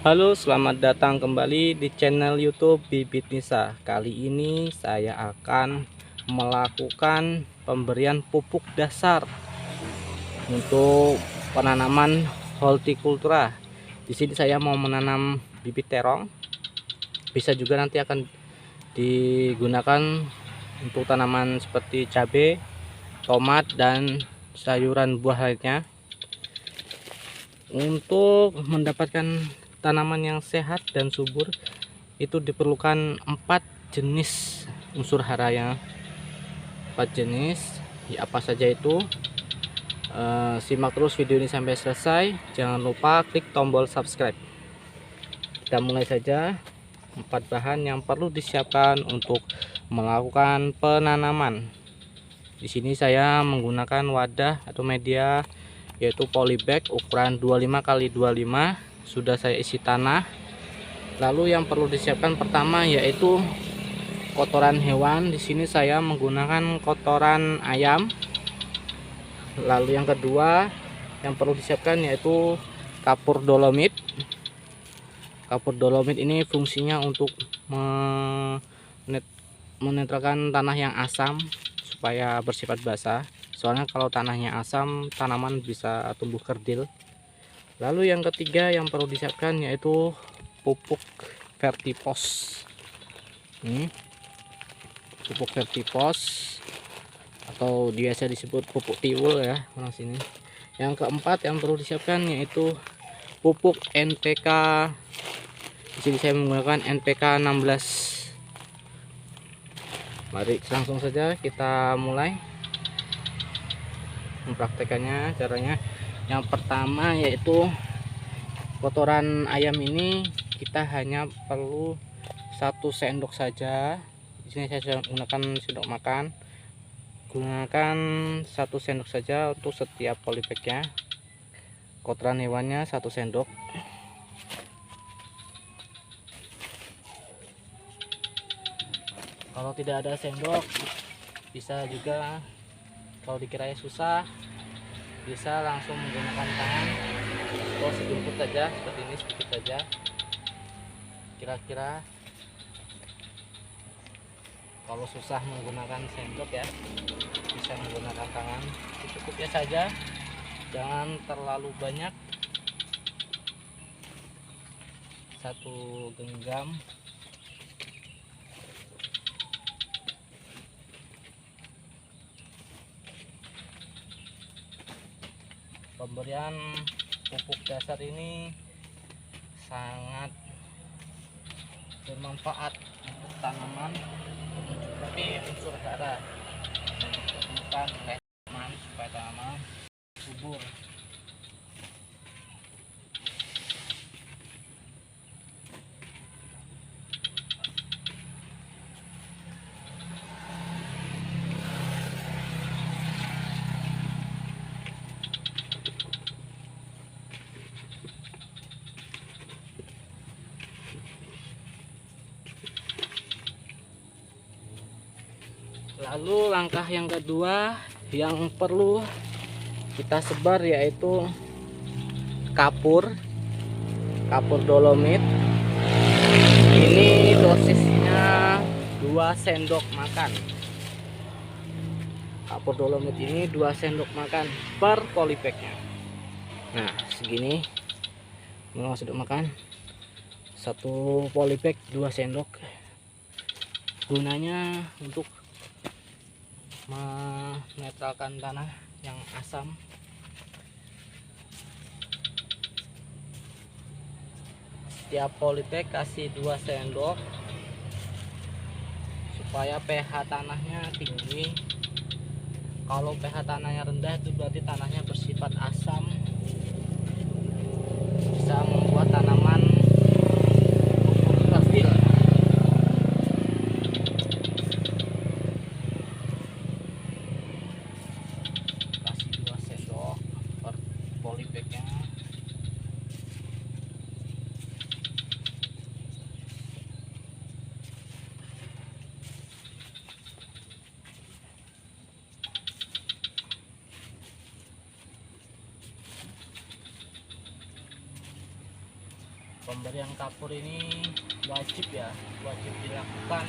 Halo, selamat datang kembali di channel YouTube Bibit Nisa. Kali ini saya akan melakukan pemberian pupuk dasar untuk penanaman hortikultura. Di sini saya mau menanam bibit terong. Bisa juga nanti akan digunakan untuk tanaman seperti cabai, tomat, dan sayuran buah lainnya. Untuk mendapatkan tanaman yang sehat dan subur itu diperlukan 4 jenis unsur haranya. 4 jenis ya, apa saja itu? Simak terus video ini sampai selesai. Jangan lupa klik tombol subscribe. Kita mulai saja. 4 bahan yang perlu disiapkan untuk melakukan penanaman. Di sini saya menggunakan wadah atau media yaitu polybag ukuran 25x25. Sudah saya isi tanah. Lalu yang perlu disiapkan pertama yaitu kotoran hewan. Di sini saya menggunakan kotoran ayam. Lalu yang kedua yang perlu disiapkan yaitu kapur dolomit. Kapur dolomit ini fungsinya untuk menetralkan tanah yang asam supaya bersifat basah. Soalnya kalau tanahnya asam, tanaman bisa tumbuh kerdil. Lalu yang ketiga yang perlu disiapkan yaitu pupuk Vertipos. Ini pupuk Vertipos atau biasa disebut pupuk tiwul ya orang sini. Yang keempat yang perlu disiapkan yaitu pupuk NPK. Di sini saya menggunakan NPK 16. Mari langsung saja kita mulai mempraktekannya. Caranya yang pertama yaitu kotoran ayam ini kita hanya perlu 1 sendok saja. Di sini saya gunakan sendok makan. Gunakan 1 sendok saja untuk setiap polybagnya. Kotoran hewannya 1 sendok. Kalau tidak ada sendok bisa juga, kalau dikiranya susah bisa langsung menggunakan tangan atau sejumput saja seperti ini, sedikit saja. Kira-kira kalau susah menggunakan sendok ya bisa menggunakan tangan, cukupnya saja, jangan terlalu banyak. 1 genggam. Pemberian pupuk dasar ini sangat bermanfaat untuk tanaman untuk mencukupi unsur hara, bukan tanaman supaya tanaman subur. Lalu langkah yang kedua yang perlu kita sebar yaitu kapur dolomit. Ini dosisnya 2 sendok makan. Kapur dolomit ini 2 sendok makan per polybagnya. Nah segini, 2 sendok makan. 1 polybag 2 sendok. Gunanya untuk menetralkan tanah yang asam. Setiap polybag kasih 2 sendok supaya pH tanahnya tinggi. Kalau pH tanahnya rendah itu berarti tanahnya bersifat asam, bisa membuat tanaman stabil. Kasih 2 sendok per polybagnya. Pemberian kapur ini wajib ya, wajib dilakukan,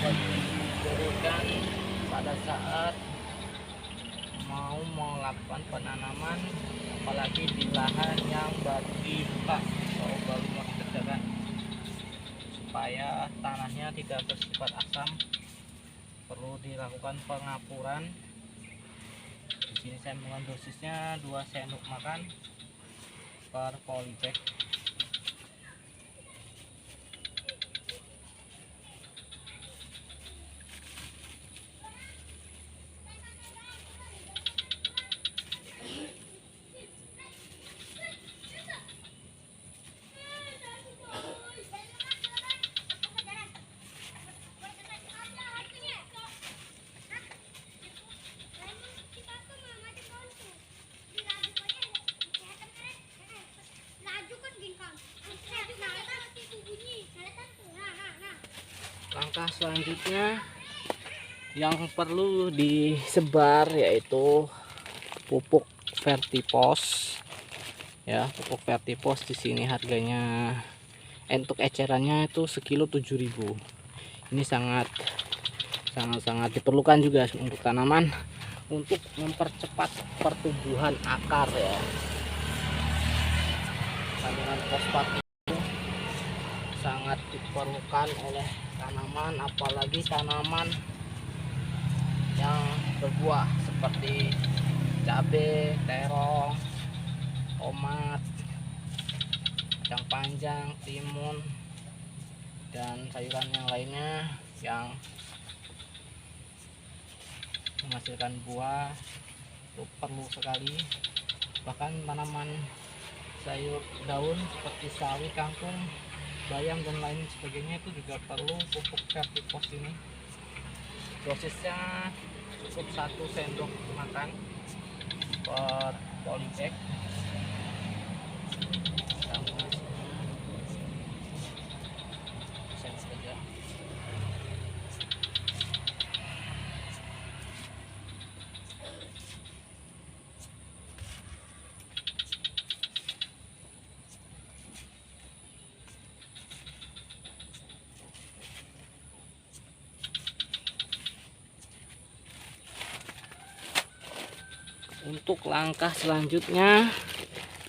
wajib diturunkan pada saat mau melakukan penanaman, apalagi di lahan yang baru dibuka atau baru mau dikerjakan, supaya tanahnya tidak bersifat asam. Perlu dilakukan pengapuran. Di sini saya menggunakan dosisnya 2 sendok makan per polybag. Langkah selanjutnya yang perlu disebar yaitu pupuk vertipos ya. Pupuk vertipos di sini harganya untuk ecerannya itu sekilo 7.000. Ini sangat diperlukan juga untuk tanaman untuk mempercepat pertumbuhan akar ya. Kandungan fosfat itu sangat diperlukan oleh tanaman, apalagi tanaman yang berbuah seperti cabai, terong, tomat, kacang panjang, timun, dan sayuran yang lainnya yang menghasilkan buah. Itu perlu sekali. Bahkan tanaman sayur daun seperti sawi, kangkung, bayam dan lain sebagainya itu juga perlu pupuk vertipos ini. Dosisnya cukup 1 sendok makan per polybag. Untuk langkah selanjutnya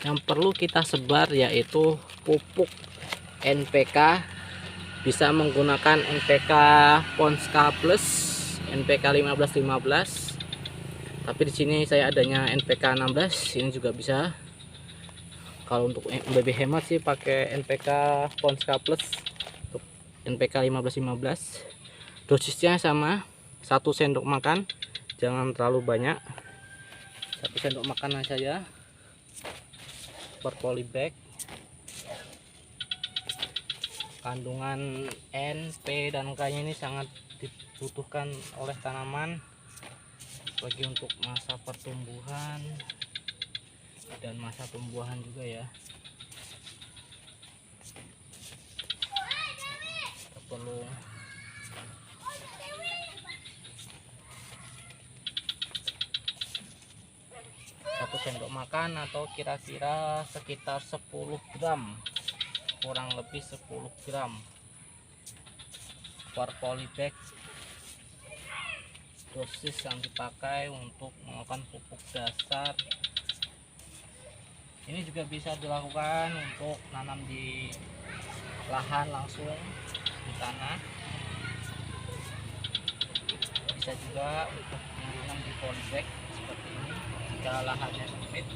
yang perlu kita sebar yaitu pupuk NPK. Bisa menggunakan NPK Ponska Plus, NPK 1515. Tapi di sini saya adanya NPK 16, ini juga bisa. Kalau untuk lebih hemat sih pakai NPK Ponska Plus untuk NPK 1515. Dosisnya sama, 1 sendok makan, jangan terlalu banyak. 1 sendok makan saja per polybag. Kandungan N, P, dan K-nya ini sangat dibutuhkan oleh tanaman bagi untuk masa pertumbuhan dan masa tumbuhan juga ya. Kita perlu satu sendok makan atau kira-kira sekitar 10 gram, kurang lebih 10 gram per polybag. Dosis yang dipakai untuk melakukan pupuk dasar ini juga bisa dilakukan untuk nanam di lahan langsung di tanah, bisa juga untuk menanam di polybag seperti ini jika lahannya sempit.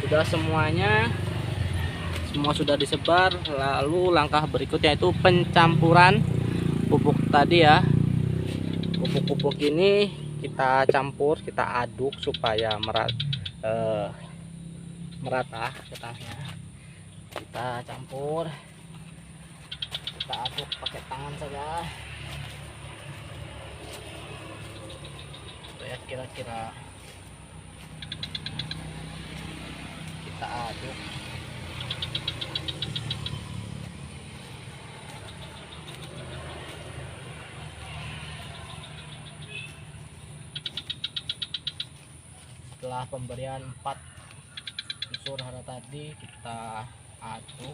Sudah semua sudah disebar. Lalu langkah berikutnya itu pencampuran pupuk tadi ya. Pupuk-pupuk ini kita campur, kita aduk supaya merata ke tanahnya. Kita campur, kita aduk pakai tangan saja supaya kira-kira kita aduk. Setelah pemberian 4 unsur hara tadi, kita aduk.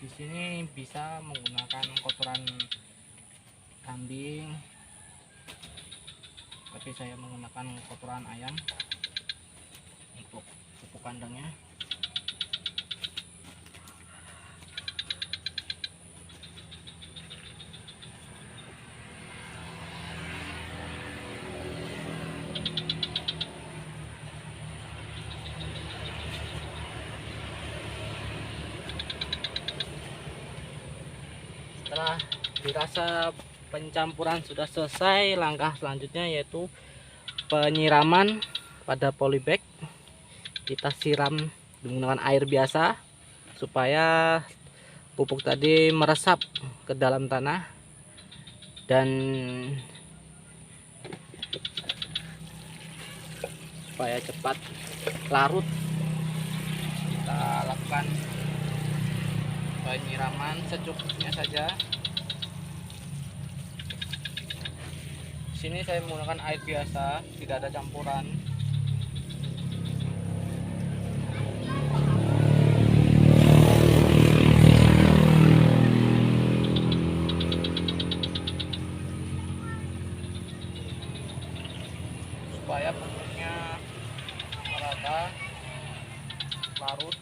Di sini bisa menggunakan kotoran kambing, tapi saya menggunakan kotoran ayam untuk pupuk kandangnya. Setelah dirasa pencampuran sudah selesai, langkah selanjutnya yaitu penyiraman pada polybag. Kita siram menggunakan air biasa supaya pupuk tadi meresap ke dalam tanah dan supaya cepat larut. Kita lakukan penyiraman secukupnya saja. Di sini saya menggunakan air biasa, tidak ada campuran. Supaya pupuknya merata, larut.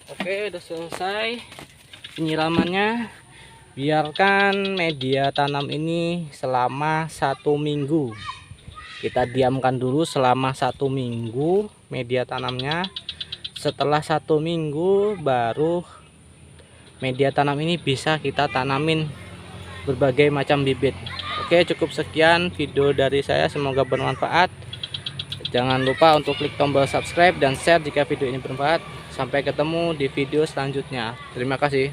Oke, udah selesai penyiramannya. Biarkan media tanam ini selama 1 minggu. Kita diamkan dulu selama 1 minggu media tanamnya. Setelah 1 minggu baru media tanam ini bisa kita tanamin berbagai macam bibit. Oke, cukup sekian video dari saya, semoga bermanfaat. Jangan lupa untuk klik tombol subscribe dan share jika video ini bermanfaat. Sampai ketemu di video selanjutnya. Terima kasih.